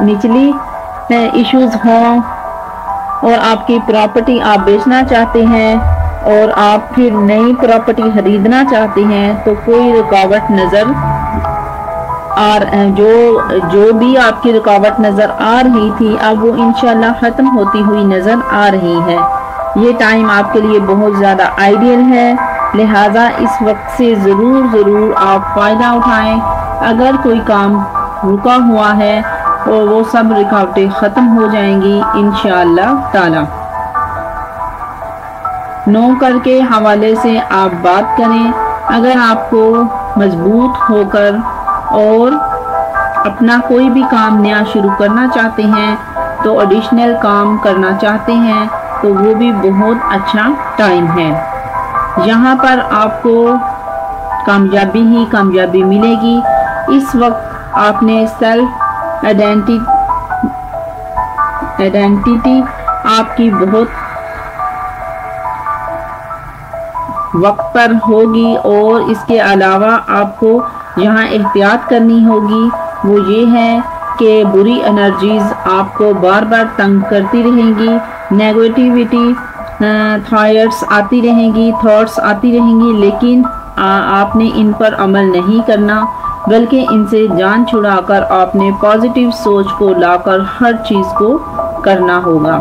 نچلی ایشوز ہوں اور آپ کی پراپرٹی آپ بیچنا چاہتے ہیں اور آپ پھر نئی پراپرٹی خریدنا چاہتے ہیں تو کوئی رکاوٹ نظر جو بھی آپ کی رکاوٹ نظر آ رہی تھی اب وہ انشاءاللہ ختم ہوتی ہوئی نظر آ رہی ہے۔ یہ ٹائم آپ کے لیے بہت زیادہ آئیڈیل ہے، لہٰذا اس وقت سے ضرور آپ فائدہ اٹھائیں۔ اگر کوئی کام رکا ہوا ہے اور وہ سب رکاوٹیں ختم ہو جائیں گی انشاءاللہ تعالی۔ نوکر کے حوالے سے آپ بات کریں، اگر آپ کو مضبوط ہو کر اور اپنا کوئی بھی کام نیا شروع کرنا چاہتے ہیں تو ایڈیشنل کام کرنا چاہتے ہیں تو وہ بھی بہت اچھا ٹائم ہے۔ یہاں پر آپ کو کامیابی ہی کامیابی ملے گی۔ اس وقت آپ نے سیلف آئیڈینٹی آپ کی بہت وقت پر ہوگی، اور اس کے علاوہ آپ کو یہاں احتیاط کرنی ہوگی، وہ یہ ہے کہ بری انرجیز آپ کو بار بار تنگ کرتی رہیں گی، نیگیٹیوٹی تھاٹس آتی رہیں گی، لیکن آپ نے ان پر عمل نہیں کرنا، بلکہ ان سے جان چھڑا کر آپ نے پازیٹیو سوچ کو لا کر ہر چیز کو کرنا ہوگا۔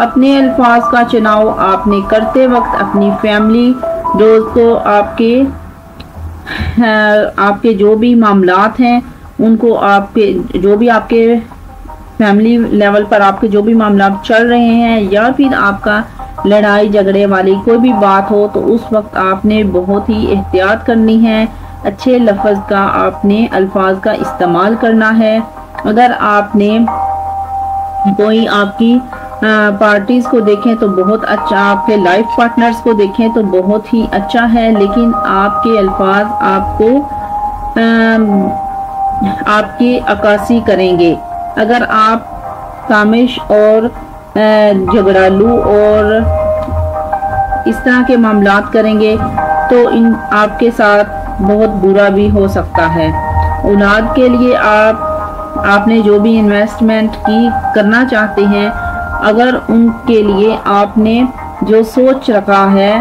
اپنے الفاظ کا چناؤ آپ نے کرتے وقت اپنی فیملی دوست کو آپ کے جو بھی معاملات ہیں ان کو جو بھی آپ کے فیملی لیول پر آپ کے جو بھی معاملات چل رہے ہیں یا پھر آپ کا لڑائی جھگڑے والی کوئی بھی بات ہو تو اس وقت آپ نے بہت ہی احتیاط کرنی ہے، اچھے لفظ کا آپ نے الفاظ کا استعمال کرنا ہے۔ اگر آپ نے کوئی آپ کی پارٹیز کو دیکھیں تو بہت اچھا، آپ کے لائف پارٹنرز کو دیکھیں تو بہت ہی اچھا ہے، لیکن آپ کے الفاظ آپ کی عکاسی کریں گے۔ اگر آپ خاموش اور جھگڑالو اور اس طرح کے معاملات کریں گے تو آپ کے ساتھ بہت برا بھی ہو سکتا ہے۔ اولاد کے لیے آپ نے جو بھی انویسٹمنٹ کرنا چاہتے ہیں، اگر ان کے لیے آپ نے جو سوچ رکھا ہے،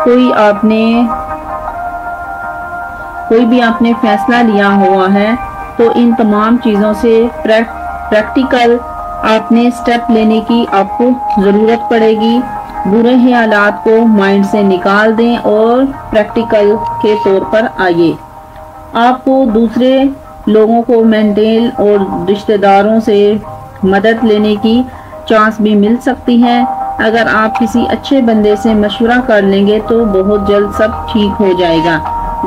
کوئی بھی آپ نے فیصلہ لیا ہوا ہے تو ان تمام چیزوں سے پریکٹیکل آپ نے سٹیپ لینے کی آپ کو ضرورت پڑے گی۔ برے خیالات کو مائنڈ سے نکال دیں اور پریکٹیکل کے طور پر آئیے۔ آپ کو دوسرے لوگوں کو مینٹین اور رشتہ داروں سے مدد لینے کی چانس بھی مل سکتی ہے۔ اگر آپ کسی اچھے بندے سے مشورہ کر لیں گے تو بہت جلد سب ٹھیک ہو جائے گا۔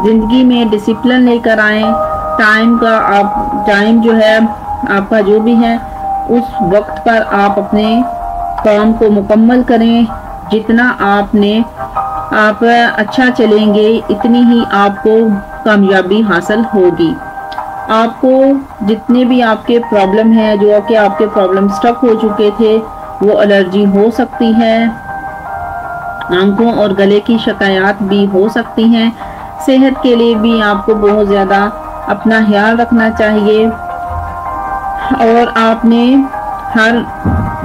زندگی میں ڈسپلن لے کر آئیں، ٹائم جو ہے آپ کا جو بھی ہے اس وقت پر آپ اپنے کام کو مکمل کریں۔ جتنا آپ اچھا چلیں گے اتنی ہی آپ کو کامیابی حاصل ہوگی۔ آپ کو جتنے بھی آپ کے پرابلم ہیں، جو کہ آپ کے پرابلم سٹک ہو چکے تھے، وہ الرجی ہو سکتی ہے، آنکھوں اور گلے کی شکایات بھی ہو سکتی ہیں۔ صحت کے لیے بھی آپ کو بہت زیادہ اپنا خیال رکھنا چاہیے، اور آپ نے ہر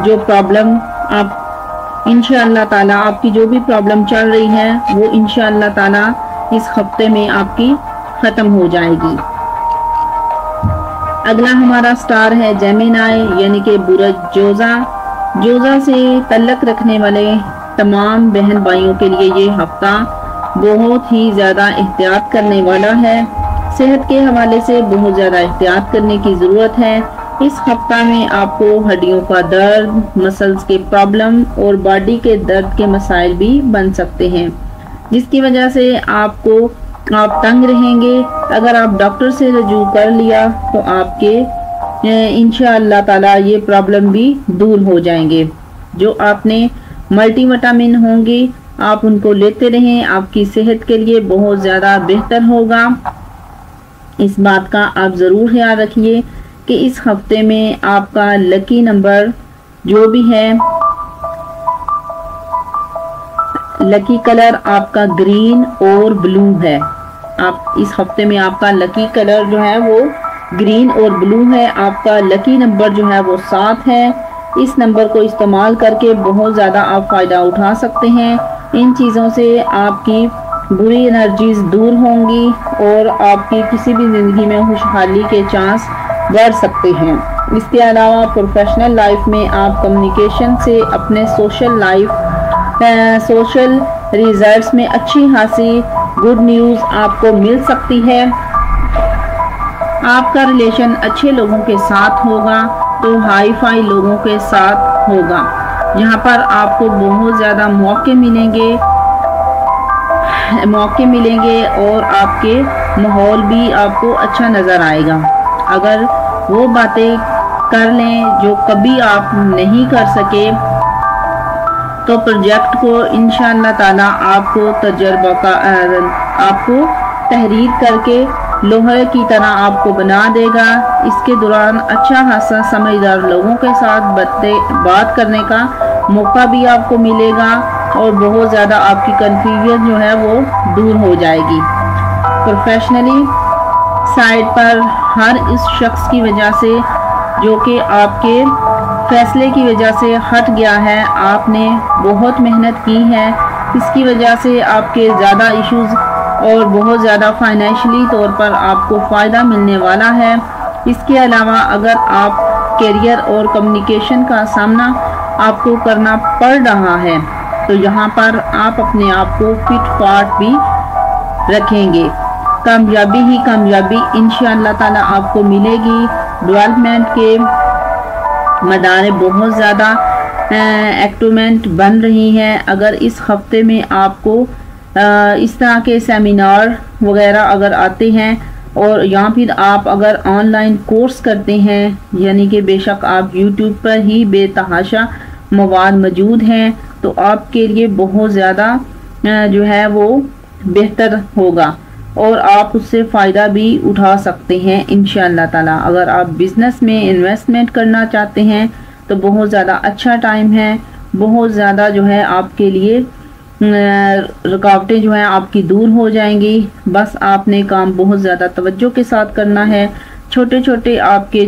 جو پرابلم انشاءاللہ تعالیٰ آپ کی جو بھی پرابلم چل رہی ہے وہ انشاءاللہ تعالیٰ اس ہفتے میں آپ کی ختم ہو جائے گی۔ اگلا ہمارا سٹار ہے جیمینائی یعنی کہ برج جوزہ سے تعلق رکھنے والے تمام بہن بھائیوں کے لیے یہ ہفتہ بہت ہی زیادہ احتیاط کرنے والا ہے۔ صحت کے حوالے سے بہت زیادہ احتیاط کرنے کی ضرورت ہے۔ اس ہفتہ میں آپ کو ہڈیوں کا درد، مسلز کے پرابلم اور باڈی کے درد کے مسائل بھی بن سکتے ہیں، جس کی وجہ سے آپ تنگ رہیں گے۔ اگر آپ ڈاکٹر سے رجوع کر لیا تو آپ کے انشاءاللہ تعالیٰ یہ پرابلم بھی دور ہو جائیں گے۔ جو آپ نے ملٹی وٹامن ہوں گے آپ ان کو لیتے رہیں، آپ کی صحت کے لیے بہت زیادہ بہتر ہوگا۔ اس بات کا آپ ضرور خیال رکھیے کہ اس ہفتے میں آپ کا لکی نمبر جو بھی ہے، لکی کلر آپ کا گرین اور بلو ہے۔ اس ہفتے میں آپ کا لکی کلر جو ہے وہ گرین اور بلو ہے۔ آپ کا لکی نمبر جو ہے وہ 7 ہے۔ اس نمبر کو استعمال کر کے بہت زیادہ آپ فائدہ اٹھا سکتے ہیں۔ ان چیزوں سے آپ کی بری انرجیز دور ہوں گی اور آپ کی کسی بھی زندگی میں خوشحالی کے چانس بڑھ سکتے ہیں۔ اس کے علاوہ پروفیشنل لائف میں آپ کمیونیکیشن سے اپنے سوشل ریزلٹس میں اچھی خاصی گڈ نیوز آپ کو مل سکتی ہے۔ آپ کا ریلیشن اچھے لوگوں کے ساتھ ہوگا تو ہائی فائی لوگوں کے ساتھ ہوگا، جہاں پر آپ کو بہت زیادہ موقع ملیں گے اور آپ کے ماحول بھی آپ کو اچھا نظر آئے گا۔ اگر وہ باتیں کر لیں جو کبھی آپ نہیں کر سکے تو پروجیکٹ کو انشاءاللہ تعالی آپ کو تحریر کر کے لوہے کی طرح آپ کو بنا دے گا۔ اس کے دوران اچھا خاصا سمجھدار لوگوں کے ساتھ بات کرنے کا موقع بھی آپ کو ملے گا اور بہت زیادہ آپ کی کنفیوژن جو ہے وہ دور ہو جائے گی۔ پروفیشنلی سائٹ پر ہر اس شخص کی وجہ سے جو کہ آپ کے فیصلے کی وجہ سے ہٹ گیا ہے، آپ نے بہت محنت کی ہے، اس کی وجہ سے آپ کے زیادہ ایشوز اور بہت زیادہ فائنینشلی طور پر آپ کو فائدہ ملنے والا ہے۔ اس کے علاوہ اگر آپ کیریئر اور کمیونیکیشن کا سامنا آپ کو کرنا پڑ رہا ہے تو یہاں پر آپ اپنے آپ کو فٹ فاٹ بھی رکھیں گے۔ کامیابی ہی کامیابی انشاءاللہ تعالی آپ کو ملے گی۔ ڈیولپمنٹ کے مداریں بہت زیادہ ایکٹیومنٹ بن رہی ہیں۔ اگر اس ہفتے میں آپ کو اس طرح کے سیمینار وغیرہ اگر آتے ہیں اور یا پھر آپ اگر آن لائن کورس کرتے ہیں، یعنی کہ بے شک آپ یوٹیوب پر ہی بے تحاشا مواد موجود ہیں، تو آپ کے لیے بہت زیادہ جو ہے وہ بہتر ہوگا اور آپ اس سے فائدہ بھی اٹھا سکتے ہیں انشاءاللہ تعالی۔ اگر آپ بزنس میں انویسٹمنٹ کرنا چاہتے ہیں تو بہت زیادہ اچھا ٹائم ہے۔ بہت زیادہ جو ہے آپ کے لیے رکاوٹیں جو ہیں آپ کی دور ہو جائیں گی۔ بس آپ نے کام بہت زیادہ توجہ کے ساتھ کرنا ہے۔ چھوٹے چھوٹے آپ کے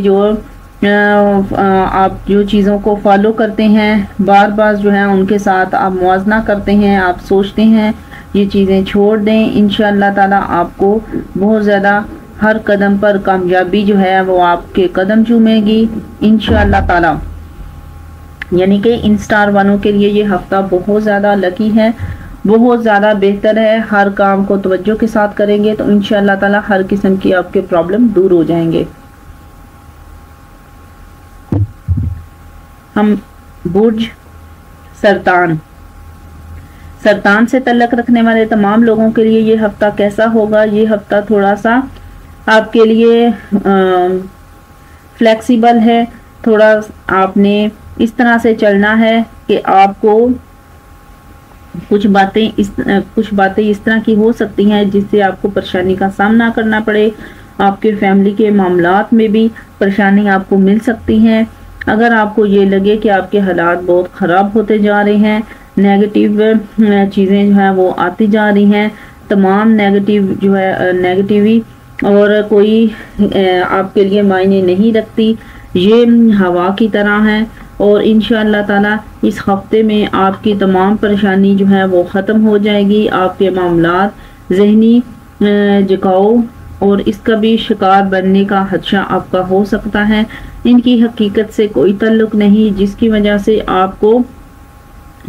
آپ جو چیزوں کو فالو کرتے ہیں، بار بار جو ہے ان کے ساتھ آپ موازنہ کرتے ہیں، آپ سوچتے ہیں یہ چیزیں چھوڑ دیں، انشاءاللہ تعالی آپ کو بہت زیادہ ہر قدم پر کامیابی جو ہے وہ آپ کے قدم چومے گی انشاءاللہ تعالی۔ یعنی کہ ان سٹار والوں کے لیے یہ ہفتہ بہت زیادہ لکی ہے، بہت زیادہ بہتر ہے۔ ہر کام کو توجہ کے ساتھ کریں گے تو انشاءاللہ تعالی ہر قسم کی آپ کے پرابلم دور ہو جائیں گے۔ ہم برج سرطان سے تعلق رکھنے والے تمام لوگوں کے لیے یہ ہفتہ کیسا ہوگا؟ یہ ہفتہ تھوڑا سا آپ کے لیے فلیکسیبل ہے۔ تھوڑا آپ نے اس طرح سے چلنا ہے کہ آپ کو کچھ باتیں اس طرح کی ہو سکتی ہیں جس سے آپ کو پریشانی کا سامنا کرنا پڑے۔ آپ کے فیملی کے معاملات میں بھی پریشانی آپ کو مل سکتی ہے۔ اگر آپ کو یہ لگے کہ آپ کے حالات بہت خراب ہوتے جا رہے ہیں، نیگیٹیو چیزیں جو ہیں وہ آتی جا رہی ہیں، تمام نیگیٹیوی اور کوئی آپ کے لیے معنی نہیں رکھتی، یہ ہوا کی طرح ہے اور انشاءاللہ تعالی اس ہفتے میں آپ کی تمام پریشانی جو ہے وہ ختم ہو جائے گی۔ آپ کے معاملات ذہنی جھکاؤ اور اس کا بھی شکار بننے کا خدشہ آپ کا ہو سکتا ہے۔ ان کی حقیقت سے کوئی تعلق نہیں جس کی وجہ سے آپ کو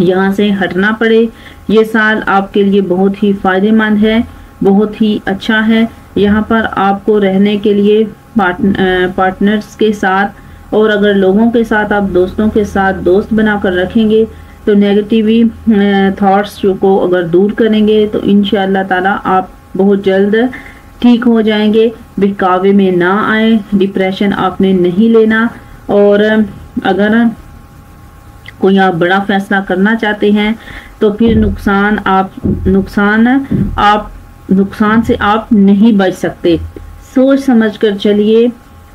یہاں سے ہٹنا پڑے۔ یہ سال آپ کے لیے بہت ہی فائدہ مند ہے، بہت ہی اچھا ہے۔ یہاں پر آپ کو رہنے کے لیے پارٹنرز کے ساتھ اور اگر لوگوں کے ساتھ آپ دوستوں کے ساتھ دوست بنا کر رکھیں گے تو نیگیٹیوی تھاٹس کو اگر دور کریں گے تو انشاءاللہ تعالی آپ بہت جلد ٹھیک ہو جائیں گے۔ بہکاوے میں نہ آئیں، ڈپریشن آپ نے نہیں لینا، اور اگر کوئی آپ بڑا فیصلہ کرنا چاہتے ہیں تو پھر نقصان سے آپ نہیں بچ سکتے۔ سوچ سمجھ کر چلیے۔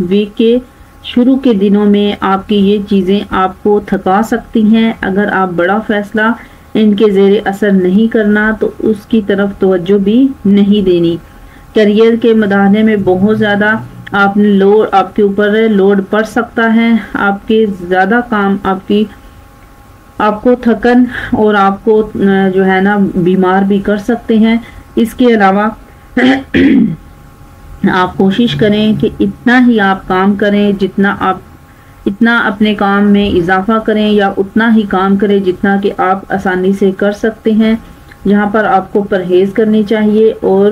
ویک کے شروع کے دنوں میں آپ کی یہ چیزیں آپ کو تھکا سکتی ہیں۔ اگر آپ بڑا فیصلہ ان کے زیر اثر نہیں کرنا تو اس کی طرف توجہ بھی نہیں دینی۔ کیریئر کے مداحنے میں بہت زیادہ آپ کے اوپر لوڈ پڑ سکتا ہے، آپ کے زیادہ کام آپ کو تھکن اور آپ کو جو ہے نا بیمار بھی کر سکتے ہیں۔ اس کے علاوہ آپ کوشش کریں کہ اتنا ہی آپ کام کریں اتنا اپنے کام میں اضافہ کریں، یا اتنا ہی کام کریں جتنا کہ آپ آسانی سے کر سکتے ہیں۔ یہاں پر آپ کو پرہیز کرنی چاہیے، اور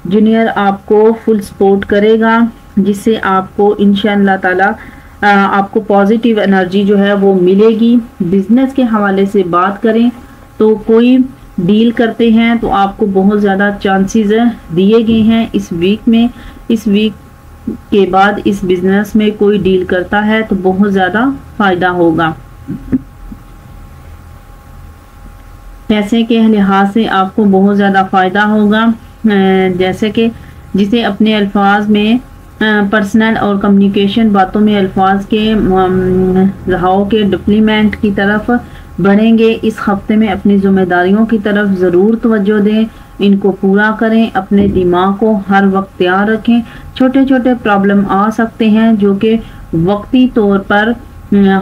جونیئر آپ کو فل سپورٹ کرے گا، جس سے آپ کو انشاءاللہ تعالی آپ کو پازیٹیو انرجی جو ہے وہ ملے گی۔ بزنس کے حوالے سے بات کریں تو کوئی ڈیل کرتے ہیں تو آپ کو بہت زیادہ چانسز دیے گئے ہیں اس ویک میں۔ اس ویک کے بعد اس بزنس میں کوئی ڈیل کرتا ہے تو بہت زیادہ فائدہ ہوگا۔ پیسے کے لحاظ سے آپ کو بہت زیادہ فائدہ ہوگا، جیسے کہ جسے اپنے الفاظ میں پرسنل اور کمیونیکیشن باتوں میں الفاظ کے رہاؤ کے ڈپلیمنٹ کی طرف بڑھیں گے۔ اس ہفتے میں اپنی ذمہ داریوں کی طرف ضرور توجہ دیں، ان کو پورا کریں، اپنے دماغ کو ہر وقت تیار رکھیں۔ چھوٹے چھوٹے پرابلم آ سکتے ہیں جو کہ وقتی طور پر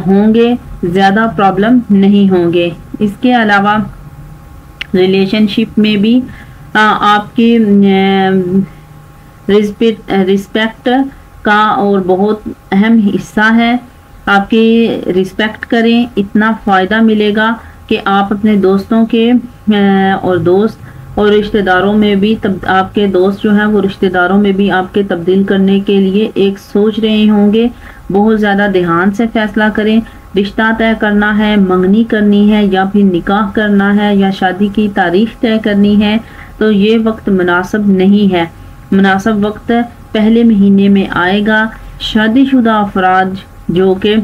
ہوں گے، زیادہ پرابلم نہیں ہوں گے۔ اس کے علاوہ ریلیشن شپ میں بھی آپ کی رسپیکٹ کا اور بہت اہم حصہ ہے۔ آپ کی رسپیکٹ کریں، اتنا فائدہ ملے گا کہ آپ اپنے دوستوں کے اور رشتہ داروں میں بھی آپ کے دوست جو ہیں وہ رشتہ داروں میں بھی آپ کے تبدیل کرنے کے لیے ایک سوچ رہے ہوں گے۔ بہت زیادہ دھیان سے فیصلہ کریں، رشتہ طے کرنا ہے، منگنی کرنی ہے، یا پھر نکاح کرنا ہے، یا شادی کی تاریخ طے کرنی ہے تو یہ وقت مناسب نہیں ہے۔ مناسب وقت پہلے مہینے میں آئے گا۔ شادی شدہ افراد جو کہ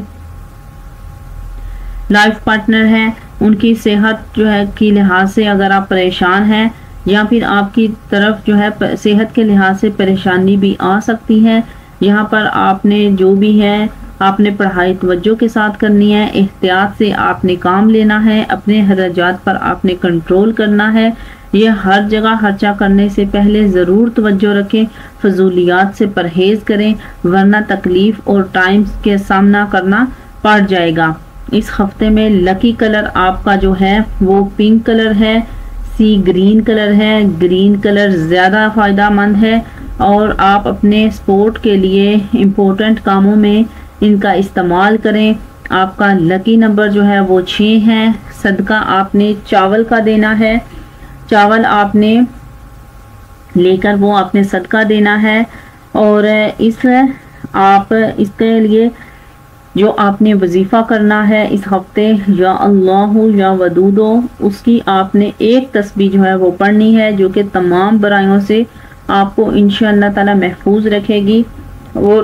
لائف پارٹنر ہیں، ان کی صحت جو ہے کی لحاظ سے اگر آپ پریشان ہیں، یا پھر آپ کی طرف جو ہے صحت کے لحاظ سے پریشانی بھی آ سکتی ہے، یہاں پر آپ نے جو بھی ہے آپ نے پڑھائی توجہ کے ساتھ کرنی ہے، احتیاط سے آپ نے کام لینا ہے، اپنے اخراجات پر آپ نے کنٹرول کرنا ہے۔ یہ ہر جگہ خرچہ کرنے سے پہلے ضرور توجہ رکھیں، فضولیات سے پرہیز کریں، ورنہ تکلیف اور ٹائم کے سامنا کرنا پڑ جائے گا۔ اس ہفتے میں لکی کلر آپ کا جو ہے وہ پنک کلر ہے، سی گرین کلر ہے۔ گرین کلر زیادہ فائدہ مند ہے، اور آپ اپنے سپورٹ کے لیے امپورٹنٹ کاموں میں ان کا استعمال کریں۔ آپ کا لکی نمبر جو ہے وہ 6 ہے۔ صدقہ آپ نے چاول کا دینا ہے، چاول آپ نے لے کر وہ آپ نے صدقہ دینا ہے، اور اس کے لیے جو آپ نے وظیفہ کرنا ہے اس ہفتے، یا اللہ یا ودودو، اس کی آپ نے ایک تسبیح جو ہے وہ پڑھنی ہے، جو کہ تمام برائیوں سے آپ کو انشاءاللہ تعالی محفوظ رکھے گی۔ اور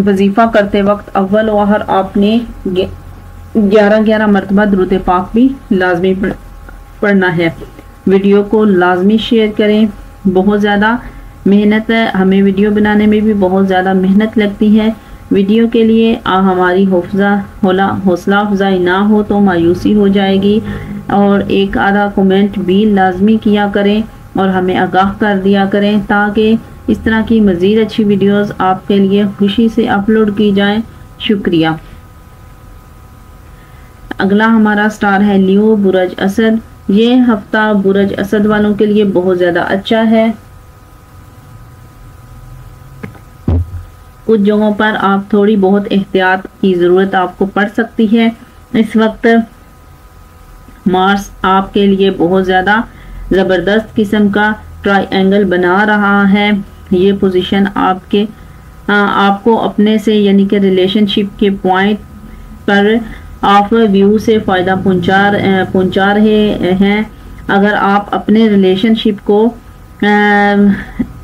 وظیفہ کرتے وقت اول و آخر آپ نے 11 مرتبہ درود پاک بھی لازمی پڑھنا ہے۔ ویڈیو کو لازمی شیئر کریں۔ بہت زیادہ محنت ہے، ہمیں ویڈیو بنانے میں بھی بہت زیادہ محنت لگتی ہے۔ ویڈیو کے لیے ہماری حوصلہ افزائی نہ ہو تو مایوسی ہو جائے گی، اور ایک آدھا کمنٹ بھی لازمی کیا کریں اور ہمیں آگاہ کر دیا کریں، تاکہ اس طرح کی مزید اچھی ویڈیوز آپ کے لیے خوشی سے اپلوڈ کی جائیں۔ شکریہ۔ اگلا ہمارا سٹار ہے لیو، برج اسد۔ یہ ہفتہ برج اسد والوں کے لیے بہت زیادہ اچھا ہے۔ کچھ جگہوں پر آپ تھوڑی بہت احتیاط کی ضرورت آپ کو پڑ سکتی ہے۔ اس وقت مارس آپ کے لیے بہت زیادہ زبردست قسم کا ٹرائی اینگل بنا رہا ہے۔ یہ پوزیشن آپ کو اپنے سے یعنی کہ ریلیشن شپ کے پوائنٹ پر آف ویو سے فائدہ پہنچا رہے ہیں۔ اگر آپ اپنے ریلیشن شپ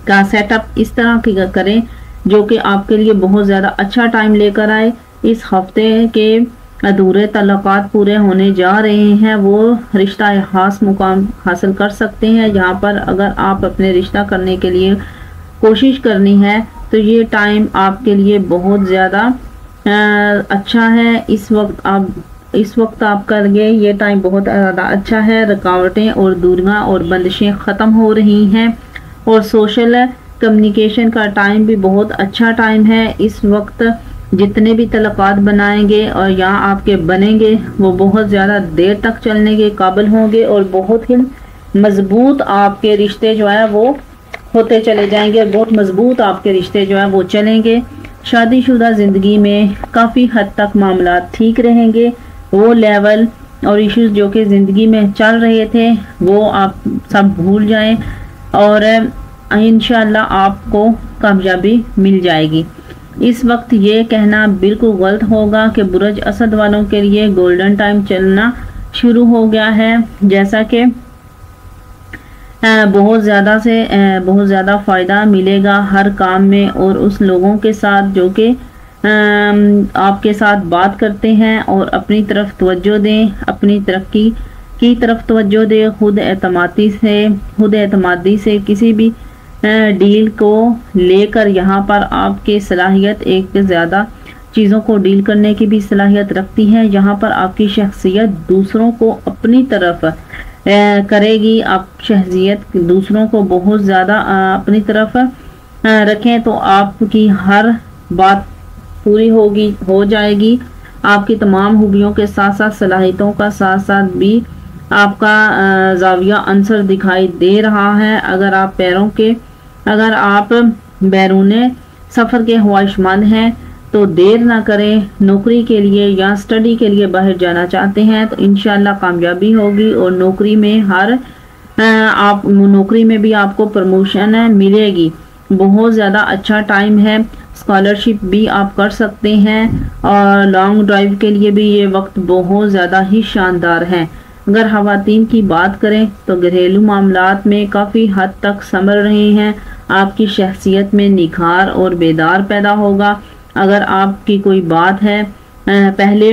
کا سیٹ اپ اس طرح کی کریں جو کہ آپ کے لیے بہت زیادہ اچھا ٹائم لے کر آئے، اس ہفتے کے ادھورے تعلقات پورے ہونے جا رہے ہیں، وہ رشتہ خاص مقام حاصل کر سکتے ہیں۔ یہاں پر اگر آپ اپنے رشتہ کرنے کے لیے کوشش کرنی ہے تو یہ ٹائم آپ کے لیے بہت زیادہ اچھا ہے۔ اس وقت آپ کر گے، یہ ٹائم بہت زیادہ اچھا ہے۔ رکاوٹیں اور دوریاں اور بندشیں ختم ہو رہی ہیں، اور سوشل کمیونیکیشن کا ٹائم بھی بہت اچھا ٹائم ہے. اس وقت جتنے بھی تعلقات بنائیں گے اور یا آپ کے بنیں گے وہ بہت زیادہ دیر تک چلنے کے قابل ہوں گے اور بہت ہی مضبوط آپ کے رشتے جو ہے وہ ہوتے چلے جائیں گے اور بہت مضبوط آپ کے رشتے جو ہے وہ چلیں گے. شادی شدہ زندگی میں کافی حد تک معاملات ٹھیک رہیں گے. وہ لیول اور ایشوز جو کہ زندگی میں چل رہے تھے وہ آپ سب بھول جائیں اور انشاءاللہ آپ کو کامیابی مل جائے گی. اس وقت یہ کہنا بالکل غلط ہوگا کہ برج اسد والوں کے لیے گولڈن ٹائم چلنا شروع ہو گیا ہے. جیسا کہ بہت زیادہ فائدہ ملے گا ہر کام میں اور اس لوگوں کے ساتھ جو کہ آپ کے ساتھ بات کرتے ہیں اور اپنی طرف توجہ دیں, اپنی ترقی کی طرف توجہ دیں. خود اعتمادی سے کسی بھی ڈیل کو لے کر یہاں پر آپ کی صلاحیت ایک زیادہ چیزوں کو ڈیل کرنے کی بھی صلاحیت رکھتی ہے. یہاں پر آپ کی شخصیت دوسروں کو اپنی طرف کرے گی. آپ شخصیت دوسروں کو بہت زیادہ اپنی طرف رکھیں تو آپ کی ہر بات پوری ہو جائے گی. آپ کی تمام خوبیوں کے ساتھ ساتھ صلاحیتوں کا ساتھ ساتھ بھی آپ کا زاویہ عنصر دکھائی دے رہا ہے. اگر آپ بیرون سفر کے خواہش مند ہیں تو دیر نہ کریں. نوکری کے لیے یا اسٹڈی کے لیے باہر جانا چاہتے ہیں تو انشاءاللہ کامیابی ہوگی اور نوکری میں بھی آپ کو پروموشن ملے گی. بہت زیادہ اچھا ٹائم ہے. اسکالرشپ بھی آپ کر سکتے ہیں اور لانگ ڈرائیو کے لیے بھی یہ وقت بہت زیادہ ہی شاندار ہے. اگر خواتین کی بات کریں تو گھریلو معاملات میں کافی حد تک سنبھل رہے ہیں. آپ کی شخصیت میں نکھار اور بیدار پیدا ہوگا. اگر آپ کی کوئی بات ہے پہلے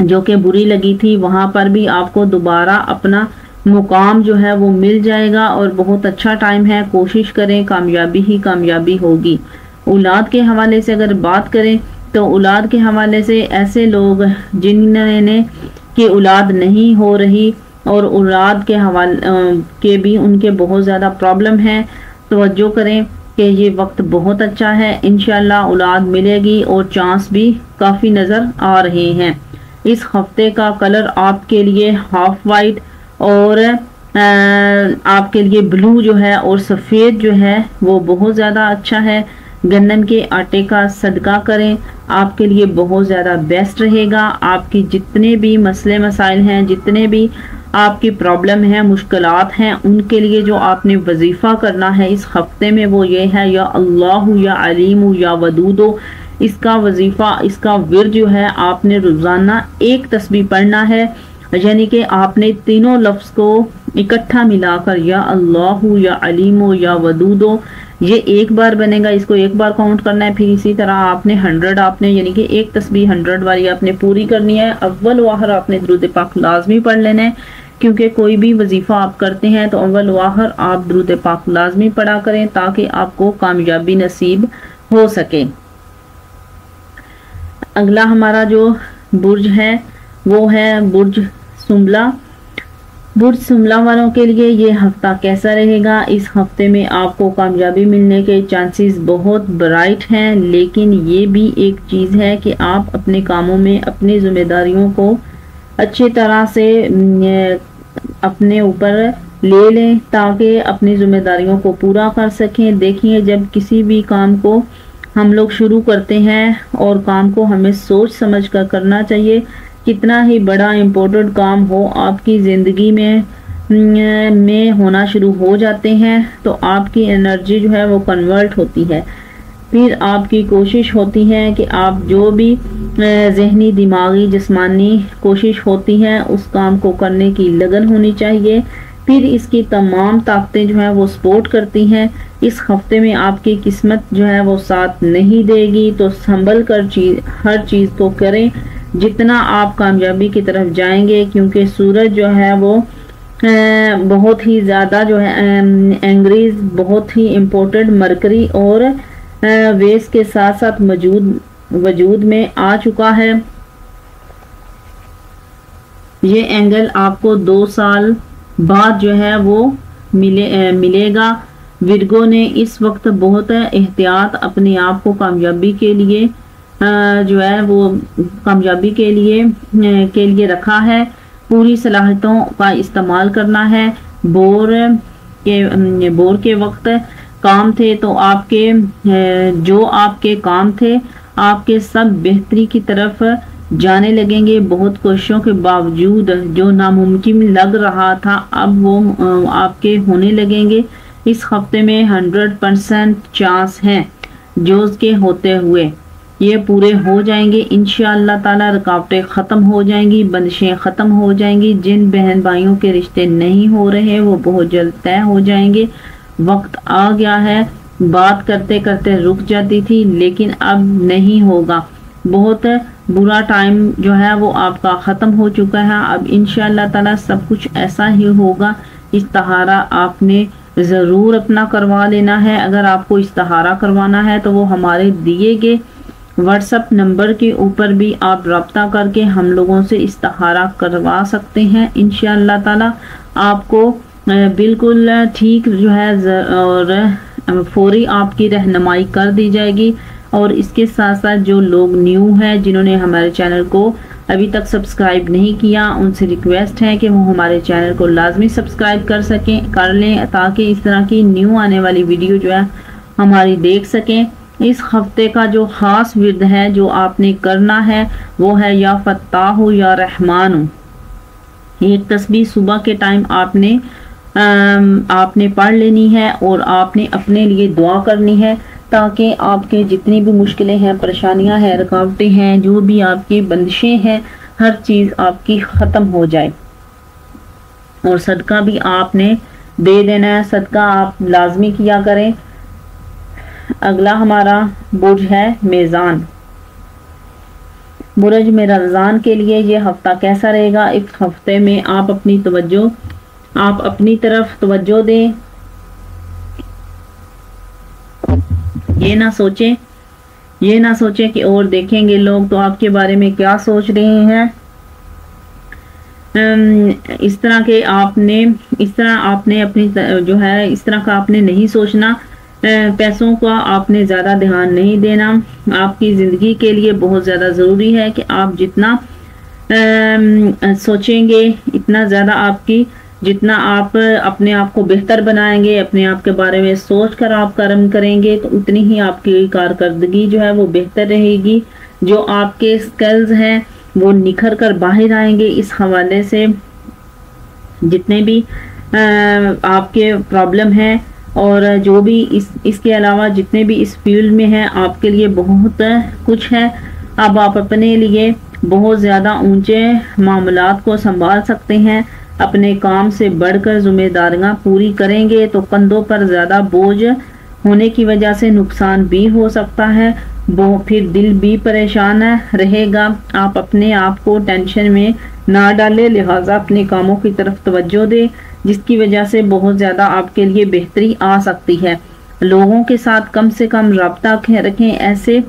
جو کہ بری لگی تھی وہاں پر بھی آپ کو دوبارہ اپنا مقام جو ہے وہ مل جائے گا اور بہت اچھا ٹائم ہے. کوشش کریں, کامیابی ہی کامیابی ہوگی. اولاد کے حوالے سے اگر بات کریں تو اولاد کے حوالے سے ایسے لوگ جن کی اولاد نہیں ہو رہی اور اولاد کے حوالے کے بھی ان کے بہت زیادہ پرابلم ہے, توجہ کریں کہ یہ وقت بہت اچھا ہے. انشاءاللہ اولاد ملے گی اور چانس بھی کافی نظر آ رہے ہیں. اس ہفتے کا کلر آپ کے لیے ہاف وائٹ اور آپ کے لیے بلو جو ہے اور سفید جو ہے وہ بہت زیادہ اچھا ہے. گندم کے آٹے کا صدقہ کریں, آپ کے لیے بہت زیادہ بیسٹ رہے گا. آپ کی جتنے بھی مسئلے مسائل ہیں, جتنے بھی آپ کی پرابلم ہیں, مشکلات ہیں, ان کے لیے جو آپ نے وظیفہ کرنا ہے اس ہفتے میں وہ یہ ہے یا اللہ یا علیم یا ودود. اس کا وظیفہ, اس کا ورد جو ہے آپ نے روزانہ ایک تسبیح پڑھنا ہے. یعنی کہ آپ نے تینوں لفظ کو اکٹھا ملا کر یا اللہ یا علیم یا ودود یہ ایک بار بنے گا, اس کو ایک بار کاؤنٹ کرنا ہے. پھر اسی طرح آپ نے 100 آپ نے یعنی کہ ایک تسبیح 100 والی آپ نے پوری کرنی ہے. اول و آخر آپ نے درود پاک لازمی پڑھ لینا ہے, کیونکہ کوئی بھی وظیفہ آپ کرتے ہیں تو اول و آخر آپ درود پاک لازمی پڑھا کریں تاکہ آپ کو کامیابی نصیب ہو سکے. اگلا ہمارا جو برج ہے وہ ہے برج سنبلہ. برج سنبلہ والوں کے لیے یہ ہفتہ کیسا رہے گا؟ اس ہفتے میں آپ کو کامیابی ملنے کے چانسز بہت برائٹ ہیں, لیکن یہ بھی ایک چیز ہے کہ آپ اپنے کاموں میں اپنی ذمہ داریوں کو اچھی طرح سے اپنے اوپر لے لیں تاکہ اپنی ذمہ داریوں کو پورا کر سکیں. دیکھیے, جب کسی بھی کام کو ہم لوگ شروع کرتے ہیں اور کام کو ہمیں سوچ سمجھ کر کرنا چاہیے. کتنا ہی بڑا امپورٹنٹ کام ہو آپ کی زندگی میں ہونا شروع ہو جاتے ہیں تو آپ کی انرجی جو ہے وہ کنورٹ ہوتی ہے. پھر آپ کی کوشش ہوتی ہے کہ آپ جو بھی ذہنی, دماغی, جسمانی کوشش ہوتی ہے اس کام کو کرنے کی لگن ہونی چاہیے. پھر اس کی تمام طاقتیں جو ہیں وہ سپورٹ کرتی ہیں. اس ہفتے میں آپ کی قسمت جو ہے وہ ساتھ نہیں دے گی تو سنبھل کر ہر چیز کو کریں جتنا آپ کامیابی کی طرف جائیں گے, کیونکہ سورج جو ہے وہ بہت ہی زیادہ جو ہے انگریز بہت ہی امپورٹنٹ مرکری اور ویس کے ساتھ ساتھ وجود میں آ چکا ہے. یہ اینگل آپ کو 2 سال بعد جو ہے وہ ملے گا. ورگو نے اس وقت بہت احتیاط اپنے آپ کو کامیابی کے لیے جو ہے وہ کامیابی کے لیے رکھا ہے. پوری صلاحیتوں کا استعمال کرنا ہے. بور کے وقت کام تھے تو آپ کے کام تھے آپ کے سب بہتری کی طرف جانے لگیں گے. بہت کوششوں کے باوجود جو ناممکن لگ رہا تھا اب وہ آپ کے ہونے لگیں گے. اس ہفتے میں 100% چانس ہے جوز کے ہوتے ہوئے یہ پورے ہو جائیں گے انشاءاللہ تعالی. رکاوٹیں ختم ہو جائیں گی, بندشیں ختم ہو جائیں گی. جن بہن بھائیوں کے رشتے نہیں ہو رہے وہ بہت جلد طے ہو جائیں گے. وقت آ گیا ہے. بات کرتے کرتے رک جاتی تھی لیکن اب نہیں ہوگا. بہت برا ٹائم جو ہے وہ آپ کا ختم ہو چکا ہے. اب انشاءاللہ تعالی سب کچھ ایسا ہی ہوگا. استخارہ آپ نے ضرور اپنا کروا لینا ہے. اگر آپ کو استخارہ کروانا ہے تو وہ ہمارے دیے گئے واٹس ایپ نمبر کے اوپر بھی آپ رابطہ کر کے ہم لوگوں سے استخارہ کروا سکتے ہیں. انشاءاللہ تعالی آپ کو بالکل ٹھیک جو ہے اور فوری آپ کی رہنمائی کر دی جائے گی. اور اس کے ساتھ ساتھ جو لوگ نیو ہیں جنہوں نے ہمارے چینل کو ابھی تک سبسکرائب نہیں کیا ان سے ریکویسٹ ہے کہ وہ ہمارے چینل کو لازمی سبسکرائب کر لیں تاکہ اس طرح کی نیو آنے والی ویڈیو جو ہے ہماری دیکھ سکیں. اس ہفتے کا جو خاص ورد ہے جو آپ نے کرنا ہے وہ ہے یا فتاح یا رحمان. ایک تسبیح صبح کے ٹائم آپ نے پڑھ لینی ہے اور آپ نے اپنے لیے دعا کرنی ہے تاکہ آپ کے جتنی بھی مشکلیں ہیں, پریشانیاں ہیں, رکاوٹیں ہیں, جو بھی آپ کی بندشیں ہیں, ہر چیز آپ کی ختم ہو جائے. اور صدقہ بھی آپ نے دے دینا ہے. صدقہ آپ لازمی کیا کریں. اگلا ہمارا برج ہے میزان. برج میزان کے لیے یہ ہفتہ کیسا رہے گا؟ اس ہفتے میں آپ اپنی طرف توجہ دیں. یہ نہ سوچیں کہ اور دیکھیں گے لوگ تو آپ کے بارے میں کیا سوچ رہے ہیں. اس طرح کا آپ نے نہیں سوچنا. پیسوں کا آپ نے زیادہ دھیان نہیں دینا. آپ کی زندگی کے لیے بہت زیادہ ضروری ہے کہ آپ جتنا سوچیں گے اتنا زیادہ جتنا آپ اپنے آپ کو بہتر بنائیں گے, اپنے آپ کے بارے میں سوچ کر آپ کام کریں گے تو اتنی ہی آپ کی کارکردگی جو ہے وہ بہتر رہے گی. جو آپ کے سکلز ہیں وہ نکھر کر باہر آئیں گے. اس حوالے سے جتنے بھی آپ کے پرابلم ہیں اور جو بھی اس کے علاوہ جتنے بھی اس فیلڈ میں ہیں آپ کے لیے بہت کچھ ہے. اب آپ اپنے لیے بہت زیادہ اونچے معاملات کو سنبھال سکتے ہیں. اپنے کام سے بڑھ کر ذمہ داریاں پوری کریں گے تو کندھوں پر زیادہ بوجھ ہونے کی وجہ سے نقصان بھی ہو سکتا ہے. پھر دل بھی پریشان رہے گا. آپ اپنے آپ کو ٹینشن میں نہ ڈالیں, لہٰذا اپنے کاموں کی طرف توجہ دیں جس کی وجہ سے بہت زیادہ آپ کے لیے بہتری آ سکتی ہے. لوگوں کے ساتھ کم سے کم رابطہ رکھیں. ایسے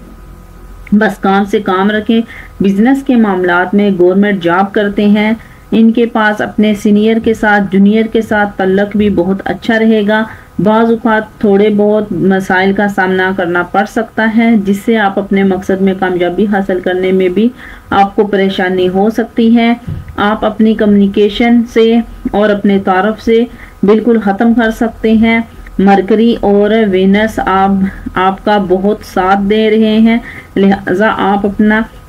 بس کام سے کام رکھیں. بزنس کے معاملات میں گورنمنٹ جاب کرتے ہیں ان کے پاس اپنے سینئر کے ساتھ جونیئر کے ساتھ تعلق بھی بہت اچھا رہے گا. بعض اوقات تھوڑے بہت مسائل کا سامنا کرنا پڑ سکتا ہے جس سے آپ اپنے مقصد میں کامیابی حاصل کرنے میں بھی آپ کو پریشانی ہو سکتی ہے. آپ اپنی کمیونیکیشن سے اور اپنے تعارف سے بالکل ختم کر سکتے ہیں. مرکری اور وینس آپ کا بہت ساتھ دے رہے ہیں, لہذا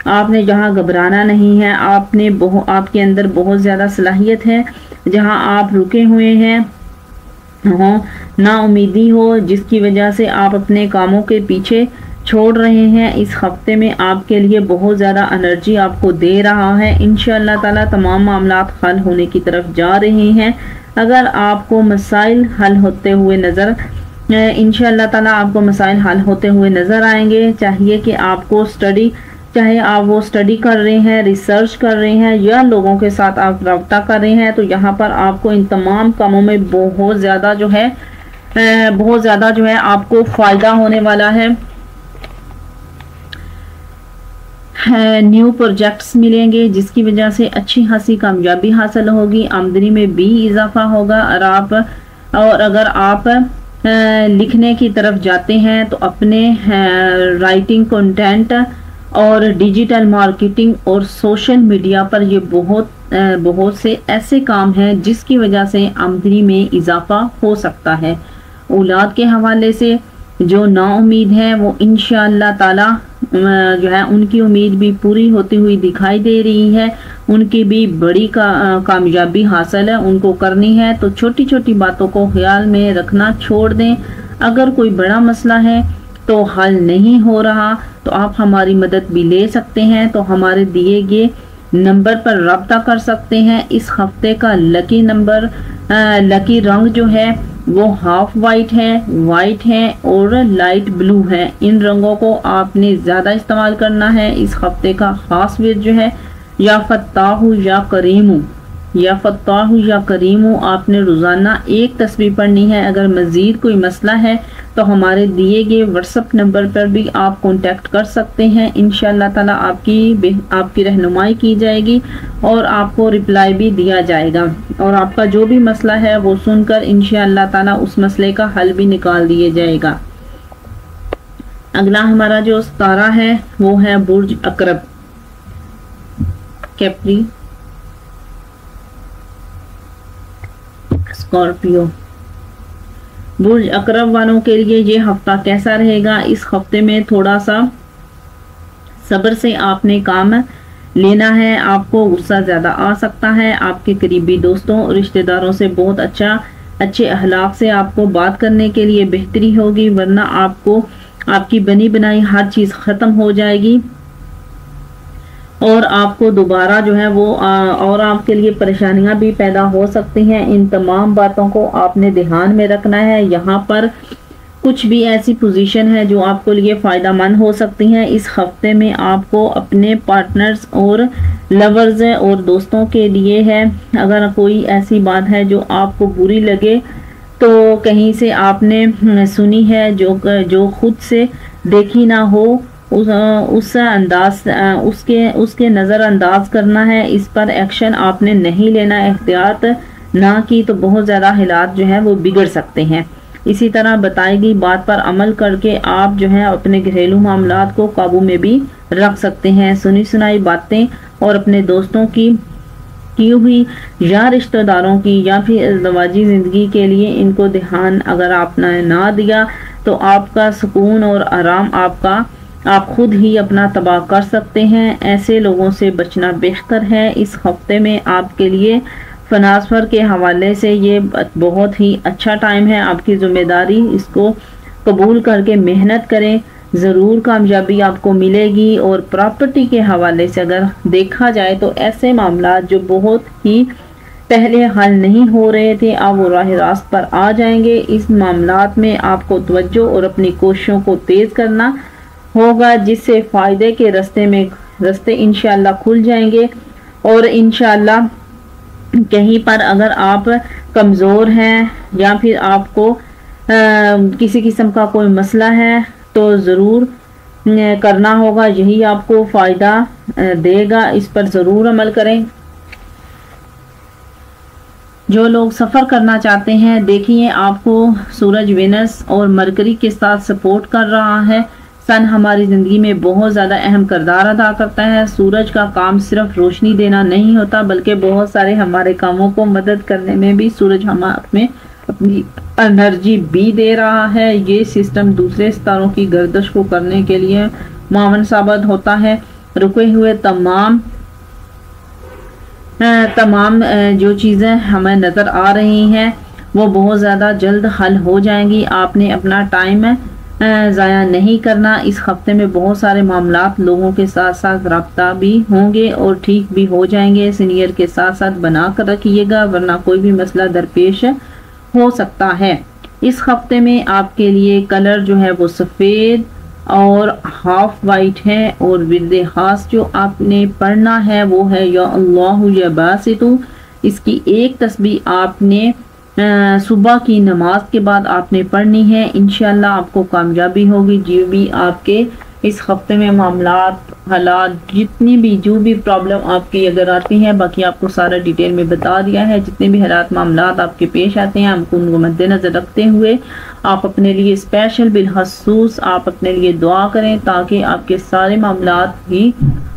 آپ نے جہاں گھبرانا نہیں ہے. آپ کے اندر بہت زیادہ صلاحیت ہے. جہاں آپ رکے ہوئے ہیں نا امیدی ہو جس کی وجہ سے آپ اپنے کاموں کے پیچھے چھوڑ رہے ہیں, اس ہفتے میں آپ کے لیے بہت زیادہ انرجی آپ کو دے رہا ہے. انشاءاللہ تعالی تمام معاملات حل ہونے کی طرف جا رہے ہیں. اگر آپ کو مسائل حل ہوتے ہوئے انشاءاللہ تعالی آپ کو مسائل حل ہوتے ہوئے نظر آئیں گے. چاہیے کہ آپ کو چاہے آپ وہ اسٹڈی کر رہے ہیں, ریسرچ کر رہے ہیں یا لوگوں کے ساتھ آپ رابطہ کر رہے ہیں, تو یہاں پر آپ کو ان تمام کاموں میں بہت زیادہ جو ہے آپ کو فائدہ ہونے والا ہے. نیو پروجیکٹس ملیں گے جس کی وجہ سے اچھی خاصی کامیابی حاصل ہوگی. آمدنی میں بھی اضافہ ہوگا. اور اگر آپ لکھنے کی طرف جاتے ہیں تو اپنے رائٹنگ کنٹینٹ اور ڈیجیٹل مارکیٹنگ اور سوشل میڈیا پر یہ بہت سے ایسے کام ہیں جس کی وجہ سے آمدنی میں اضافہ ہو سکتا ہے۔ اولاد کے حوالے سے جو نا امید ہیں وہ انشاءاللہ تعالی جو ہے ان کی امید بھی پوری ہوتی ہوئی دکھائی دے رہی ہے، ان کی بھی بڑی کامیابی حاصل ہے، ان کو کرنی ہے۔ تو چھوٹی چھوٹی باتوں کو خیال میں رکھنا چھوڑ دیں۔ اگر کوئی بڑا مسئلہ ہے تو حل نہیں ہو رہا تو آپ ہماری مدد بھی لے سکتے ہیں، تو ہمارے دیے گئے نمبر پر رابطہ کر سکتے ہیں۔ اس ہفتے کا لکی رنگ جو ہے وہ ہاف وائٹ ہے اور لائٹ بلو ہے۔ ان رنگوں کو آپ نے زیادہ استعمال کرنا ہے۔ اس ہفتے کا خاص ورد جو ہے یا فتاح یا کریمو آپ نے روزانہ ایک تسبیح پڑھنی ہے۔ اگر مزید کوئی مسئلہ ہے تو ہمارے دیے گئے واٹس ایپ نمبر پر بھی آپ کانٹیکٹ کر سکتے ہیں۔ انشاءاللہ تعالی آپ کی رہنمائی کی جائے گی اور آپ کو رپلائی بھی دیا جائے گا، اور آپ کا جو بھی مسئلہ ہے وہ سن کر انشاءاللہ تعالی اس مسئلے کا حل بھی نکال دیا جائے گا۔ اگلا ہمارا جو ستارہ ہے وہ ہے برج عقرب، کیپری اسکارپیو۔ برج عقرب والوں کے لیے یہ ہفتہ کیسا رہے گا؟ اس ہفتے میں تھوڑا سا صبر سے آپ نے کام لینا ہے، آپ کو غصہ زیادہ آ سکتا ہے۔ آپ کے قریبی دوستوں اور رشتہ داروں سے بہت اچھے اخلاق سے آپ کو بات کرنے کے لیے بہتری ہوگی، ورنہ آپ کی بنی بنائی ہر چیز ختم ہو جائے گی اور آپ کو دوبارہ جو ہے وہ اور آپ کے لیے پریشانیاں بھی پیدا ہو سکتی ہیں۔ ان تمام باتوں کو آپ نے دھیان میں رکھنا ہے۔ یہاں پر کچھ بھی ایسی پوزیشن ہے جو آپ کو لیے فائدہ مند ہو سکتی ہیں۔ اس ہفتے میں آپ کو اپنے پارٹنرز اور لورز اور دوستوں کے لیے ہے، اگر کوئی ایسی بات ہے جو آپ کو بری لگے تو کہیں سے آپ نے سنی ہے جو خود سے دیکھی نہ ہو، اس کے نظر انداز کرنا ہے، اس پر ایکشن آپ نے نہیں لینا۔ احتیاط نہ کی تو بہت زیادہ حالات جو ہے وہ بگڑ سکتے ہیں۔ اسی طرح بتائی گئی بات پر عمل کر کے آپ جو ہے اپنے گھریلو معاملات کو قابو میں بھی رکھ سکتے ہیں۔ سنی سنائی باتیں اور اپنے دوستوں کی ہوئی یا رشتہ داروں کی یا پھر ازدواجی زندگی کے لیے ان کو دھیان اگر آپ نے نہ دیا تو آپ کا سکون اور آرام آپ خود ہی اپنا تباہ کر سکتے ہیں۔ ایسے لوگوں سے بچنا بہتر ہے۔ اس ہفتے میں آپ کے لیے فناسفر کے حوالے سے یہ بہت ہی اچھا ٹائم ہے۔ آپ کی ذمہ داری اس کو قبول کر کے محنت کریں، ضرور کامیابی آپ کو ملے گی۔ اور پراپرٹی کے حوالے سے اگر دیکھا جائے تو ایسے معاملات جو بہت ہی پہلے حل نہیں ہو رہے تھے اب وہ راہ راست پر آ جائیں گے۔ اس معاملات میں آپ کو توجہ اور اپنی کوششوں کو تیز کرنا ہوگا، جس سے فائدے کے راستے انشاءاللہ کھل جائیں گے۔ اور انشاءاللہ کہیں پر اگر آپ کمزور ہیں یا پھر آپ کو کسی قسم کا کوئی مسئلہ ہے تو ضرور کرنا ہوگا، یہی آپ کو فائدہ دے گا، اس پر ضرور عمل کریں۔ جو لوگ سفر کرنا چاہتے ہیں، دیکھیے آپ کو سورج وینس اور مرکری کے ساتھ سپورٹ کر رہا ہے۔ سن ہماری زندگی میں بہت زیادہ اہم کردار ادا کرتا ہے۔ سورج کا کام صرف روشنی دینا نہیں ہوتا بلکہ بہت سارے ہمارے کاموں کو مدد کرنے میں بھی سورج ہمیں اپنی انرجی بھی دے رہا ہے۔ یہ سسٹم دوسرے ستاروں کی گردش کو کرنے کے لیے معاون ثابت ہوتا ہے۔ رکے ہوئے تمام جو چیزیں ہمیں نظر آ رہی ہیں وہ بہت زیادہ جلد حل ہو جائیں گی۔ آپ نے اپنا ٹائم ضائع نہیں کرنا۔ اس ہفتے میں بہت سارے معاملات لوگوں کے ساتھ ساتھ رابطہ بھی ہوں گے اور ٹھیک بھی ہو جائیں گے۔ سینئر کے ساتھ ساتھ بنا کر رکھیے گا ورنہ کوئی بھی مسئلہ درپیش ہو سکتا ہے۔ اس ہفتے میں آپ کے لیے کلر جو ہے وہ سفید اور ہاف وائٹ ہے، اور ورد خاص جو آپ نے پڑھنا ہے وہ ہے یا اللہ یا باسطو۔ اس کی ایک تسبیح آپ نے صبح کی نماز کے بعد آپ نے پڑھنی ہے۔ انشاءاللہ آپ کو کامیابی ہوگی، جو بھی آپ کے اس ہفتے میں معاملات، حالات، جتنی بھی جو بھی پرابلم آپ کی اگر آتی ہیں، باقی آپ کو سارا ڈیٹیل میں بتا دیا ہے، جتنے بھی حالات معاملات آپ کے پیش آتے ہیں آپ کو ان کو مد نظر رکھتے ہوئے آپ اپنے لیے اسپیشل بالخصوص آپ اپنے لیے دعا کریں تاکہ آپ کے سارے معاملات ہی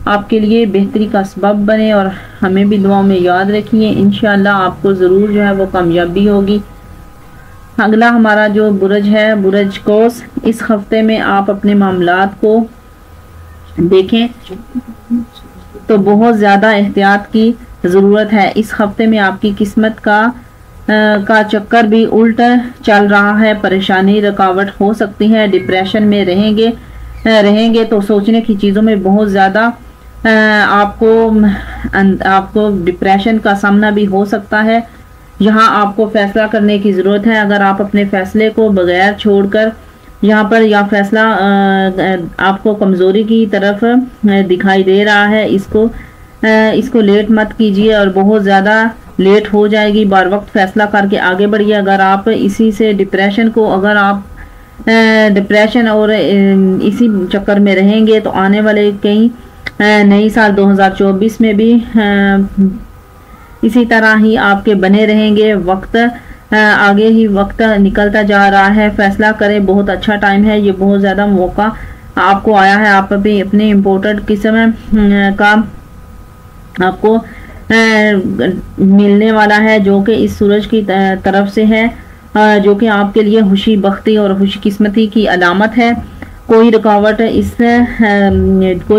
آپ کے لیے بہتری کا سبب بنے، اور ہمیں بھی دعاؤں میں یاد رکھیے، انشاءاللہ آپ کو ضرور جو ہے وہ کامیابی ہوگی۔ اگلا ہمارا جو برج ہے، برج قوس، اس ہفتے میں آپ اپنے معاملات کو دیکھیں تو بہت زیادہ احتیاط کی ضرورت ہے۔ اس ہفتے میں آپ کی قسمت کا چکر بھی الٹ چل رہا ہے، پریشانی رکاوٹ ہو سکتی ہے، ڈپریشن میں رہیں گے تو سوچنے کی چیزوں میں بہت زیادہ آپ کو ڈپریشن کا سامنا بھی ہو سکتا ہے۔ یہاں آپ کو فیصلہ کرنے کی ضرورت ہے، اگر آپ اپنے فیصلے کو بغیر چھوڑ کر یہاں پر یا فیصلہ آپ کو کمزوری کی طرف دکھائی دے رہا ہے، اس کو لیٹ مت کیجیے اور بہت زیادہ لیٹ ہو جائے گی، بار وقت فیصلہ کر کے آگے بڑھیے۔ اگر آپ اسی سے اگر آپ ڈپریشن اور اسی چکر میں رہیں گے تو آنے والے کئی نئی سال 2024 میں بھی اسی طرح ہی آپ کے بنے رہیں گے۔ وقت آگے ہی وقت نکلتا جا رہا ہے، فیصلہ کریں، بہت اچھا ٹائم ہے، یہ بہت زیادہ موقع آپ کو آیا ہے، آپ بھی اپنے امپورٹنٹ قسم کا آپ کو ملنے والا ہے جو کہ اس سورج کی طرف سے ہے، جو کہ آپ کے لیے خوشی بختی اور خوش قسمتی کی علامت ہے۔ کوئی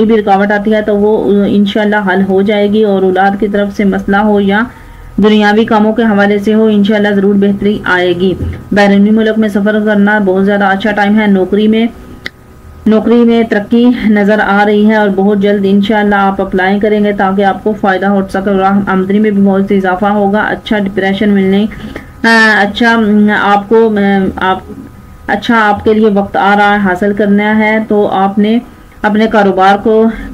بھی رکاوٹ آتی ہے تو وہ انشاءاللہ حل ہو جائے گی، اور اولاد کی طرف سے مسئلہ ہو یا دنیاوی کاموں کے حوالے سے ہو، انشاءاللہ ضرور بہتری آئے گی۔ بیرونی ملک میں سفر کرنا بہت زیادہ اچھا ٹائم ہے، نوکری میں ترقی نظر آ رہی ہے اور بہت جلد انشاءاللہ آپ اپلائی کریں گے تاکہ آپ کو فائدہ ہو سکے، اور آمدنی میں بھی بہت اضافہ ہوگا۔ اچھا ڈپریشن ملنے اچھا آپ کے لیے وقت آ رہا ہے، حاصل کرنا ہے تو آپ نے اپنے کاروبار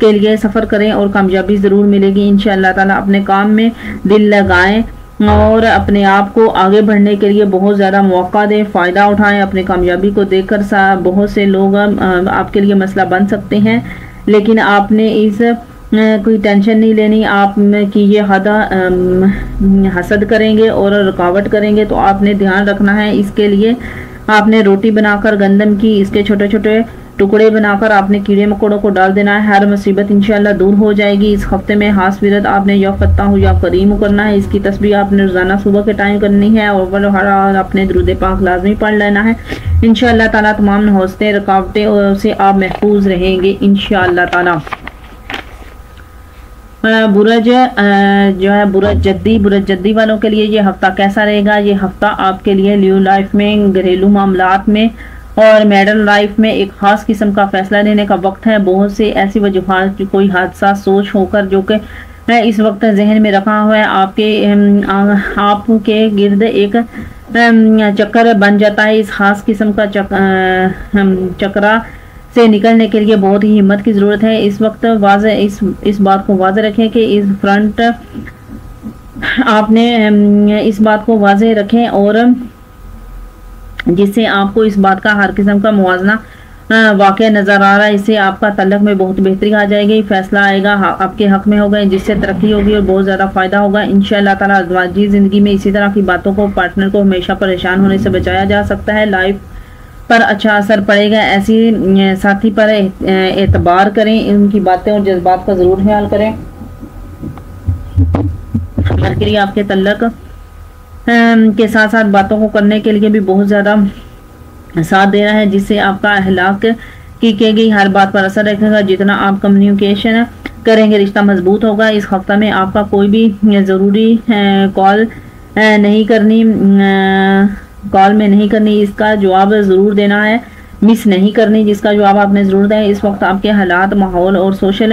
کے لیے سفر کریں اور کامیابی ضرور ملے گی انشاءاللہ تعالیٰ۔ اپنے کام میں دل لگائیں اور اپنے آپ کو آگے بڑھنے کے لیے بہت زیادہ موقع دیں، فائدہ اٹھائیں۔ اپنے کامیابی کو دیکھ کر بہت سے لوگ آپ کے لیے مسئلہ بن سکتے ہیں، لیکن آپ نے کوئی ٹینشن نہیں لینی۔ آپ کی یہ حسد کریں گے اور رکاوٹ کریں گے تو آپ نے دھیان رکھنا ہے، اس کے لیے آپ نے روٹی بنا کر گندم کی اس کے چھوٹے چھوٹے ٹکڑے بنا کر آپ نے کیڑے مکوڑوں کو ڈال دینا ہے، ہر مصیبت انشاءاللہ دور ہو جائے گی۔ اس ہفتے میں خاص ورد آپ نے یا فتح یا کریم کرنا ہے، اس کی تسبیح آپ نے روزانہ صبح کے ٹائم کرنی ہے، اور اپنے درود پاک لازمی پڑھ لینا ہے۔ انشاءاللہ تعالیٰ تمام نحوستیں رکاوٹیں سے آپ محفوظ رہیں گے انشاءاللہ تعالیٰ۔ برج جدی والوں کے لیے یہ ہفتہ کیسا رہے گا؟ یہ ہفتہ آپ کے لیے لیو لائف میں، گھریلو معاملات میں اور میڈل لائف میں ایک خاص قسم کا فیصلہ لینے کا وقت ہے۔ بہت سے ایسی وجوہات، کوئی حادثہ سوچ ہو کر جو کہ اس وقت ذہن میں رکھا ہوا ہے، آپ کے گرد ایک چکر بن جاتا ہے۔ اس خاص قسم کا چکرا سے نکلنے کے لیے بہت ہی ہمت کی ضرورت ہے۔ اس وقت اس بات کو واضح رکھیں کہ آپ نے اس بات کو واضح رکھیں اور جس سے آپ کو اس بات کا ہر قسم کا موازنہ واقع نظر آ رہا ہے، اس سے آپ کا تعلق میں بہت بہتری آ جائے گی، فیصلہ آئے گا آپ کے حق میں ہوگا، جس سے ترقی ہوگی اور بہت زیادہ فائدہ ہوگا انشاءاللہ تعالیٰ۔ ازواجی زندگی میں اسی طرح کی باتوں کو پارٹنر کو ہمیشہ پریشان ہونے سے بچایا جا سکتا ہے، لائف پر اچھا اثر پڑے گا۔ ایسی ساتھی پر اعتبار کریں، ان کی باتیں اور جذبات کا ضرور خیال کریں۔ مرکری آپ کے تعلق کے ساتھ ساتھ باتوں کو کرنے کے لیے بھی بہت زیادہ ساتھ دے رہا ہے، جس سے آپ کا اخلاق کی گئی ہر بات پر اثر رکھے گا۔ جتنا آپ کمیونیکیشن کریں گے رشتہ مضبوط ہوگا۔ اس ہفتہ میں آپ کا کوئی بھی ضروری کال میں نہیں کرنی، اس کا جواب ضرور دینا ہے، مس نہیں کرنی جس کا جواب آپ نے ضرور دیں۔ اس وقت آپ کے حالات، ماحول اور سوشل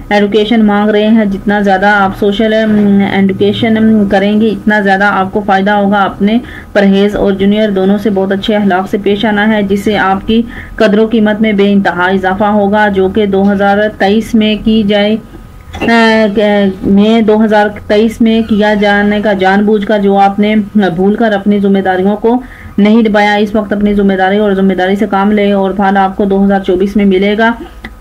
ایڈوکیشن مانگ رہے ہیں، جتنا زیادہ آپ سوشل ایڈوکیشن کریں گے اتنا زیادہ آپ کو فائدہ ہوگا۔ اپنے پرہیز اور جونیئر دونوں سے بہت اچھے اخلاق سے پیش آنا ہے، جس سے آپ کی قدر و قیمت میں بے انتہا اضافہ ہوگا، جو کہ 2023 میں کیا جانے کا جان بوجھ کر جو آپ نے بھول کر اپنی ذمہ داریوں کو نہیں نبھایا۔ اس وقت اپنی ذمہ داری سے کام لے اور پھل آپ کو 2024 میں ملے گا۔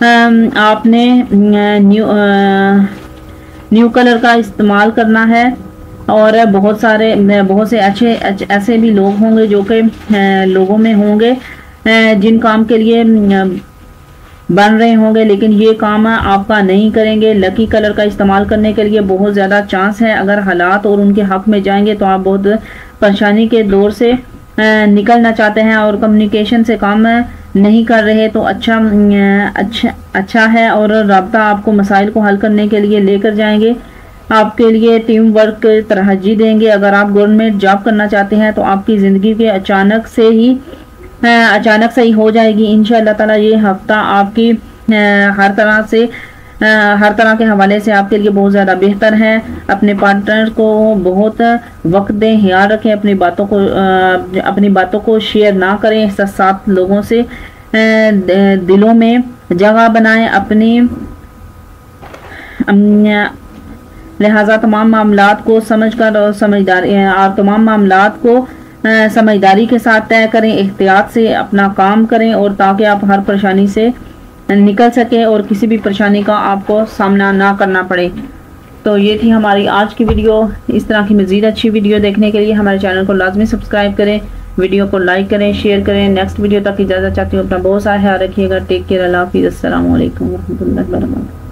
آپ نے نیو کلر کا استعمال کرنا ہے، اور بہت سے اچھے ایسے بھی لوگ ہوں گے جو کہ لوگوں میں ہوں گے جن کام کے لیے بن رہے ہوں گے، لیکن یہ کام آپ کا نہیں کریں گے۔ لکی کلر کا استعمال کرنے کے لیے بہت زیادہ چانس ہے، اگر حالات اور ان کے حق میں جائیں گے تو آپ بہت پریشانی کے دور سے نکلنا چاہتے ہیں، اور کمیونیکیشن سے کام نہیں کر رہے تو اچھا ہے، اور رابطہ آپ کو مسائل کو حل کرنے کے لیے لے کر جائیں گے، آپ کے لیے ٹیم ورک ترجیح دیں گے۔ اگر آپ گورنمنٹ جاب کرنا چاہتے ہیں تو آپ کی زندگی کے اچانک سے ہی ہو جائے گی انشاءاللہ تعالی۔ یہ ہفتہ آپ کی ہر طرح کے حوالے سے آپ کے لیے بہت زیادہ بہتر ہے۔ اپنے پارٹنر کو بہت وقت دیں، خیال رکھیں، اپنی باتوں کو شیئر نہ کریں احساسات لوگوں سے، دلوں میں جگہ بنائیں اپنی، لہٰذا تمام معاملات کو سمجھ کر اور تمام معاملات کو سمجھداری کے ساتھ طے کریں، احتیاط سے اپنا کام کریں، اور تاکہ آپ ہر پریشانی سے نکل سکیں اور کسی بھی پریشانی کا آپ کو سامنا نہ کرنا پڑے۔ تو یہ تھی ہماری آج کی ویڈیو۔ اس طرح کی مزید اچھی ویڈیو دیکھنے کے لیے ہمارے چینل کو لازمی سبسکرائب کریں، ویڈیو کو لائک کریں، شیئر کریں۔ نیکسٹ ویڈیو تک اجازت چاہتی ہوں، اپنا بہت سارا خیال رکھیے گا۔ ٹیک کیئر، اللہ حافظ، السلام علیکم ورحمۃ اللہ وبرکاتہ۔